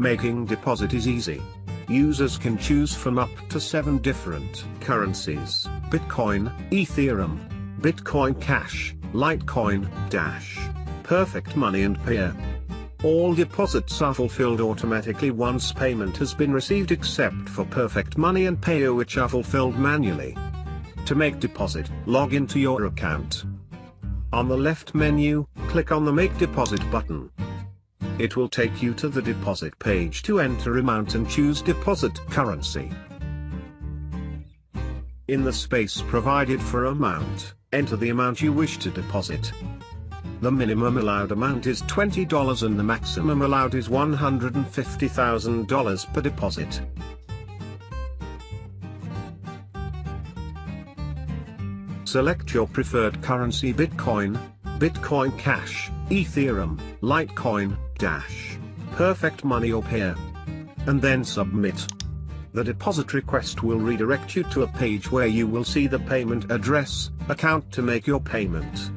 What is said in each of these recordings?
Making deposit is easy. Users can choose from up to 7 different currencies: Bitcoin, Ethereum, Bitcoin Cash, Litecoin, Dash, Perfect Money and Payer. All deposits are fulfilled automatically once payment has been received except for Perfect Money and Payer, which are fulfilled manually. To make deposit, log into your account. On the left menu, click on the Make Deposit button. It will take you to the deposit page to enter amount and choose deposit currency. In the space provided for amount, enter the amount you wish to deposit. The minimum allowed amount is $20 and the maximum allowed is $150,000 per deposit. Select your preferred currency: Bitcoin, Bitcoin Cash, Ethereum, Litecoin, Dash, Perfect Money or Payer. And then submit. The deposit request will redirect you to a page where you will see the payment address, account to make your payment.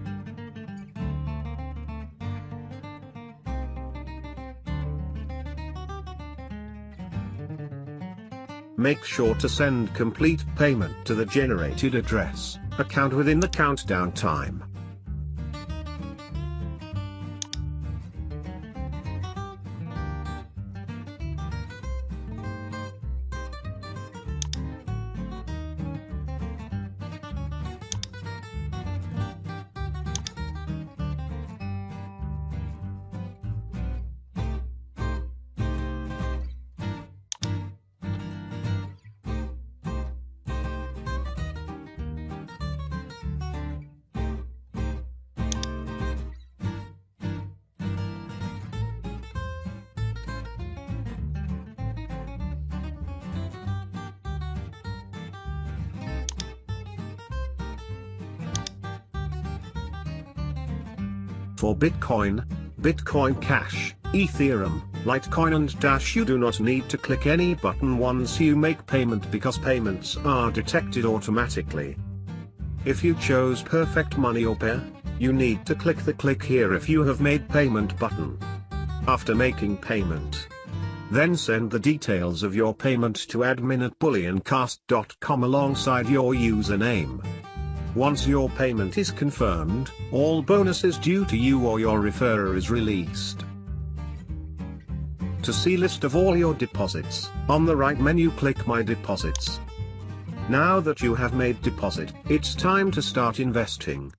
Make sure to send complete payment to the generated address, account within the countdown time. For Bitcoin, Bitcoin Cash, Ethereum, Litecoin and Dash, you do not need to click any button once you make payment because payments are detected automatically. If you chose Perfect Money or Payer, you need to click the Click Here if you have made payment button. After making payment, then send the details of your payment to admin@bullioncaste.com alongside your username. Once your payment is confirmed, all bonuses due to you or your referrer is released. To see list of all your deposits, on the right menu click My Deposits. Now that you have made deposit, it's time to start investing.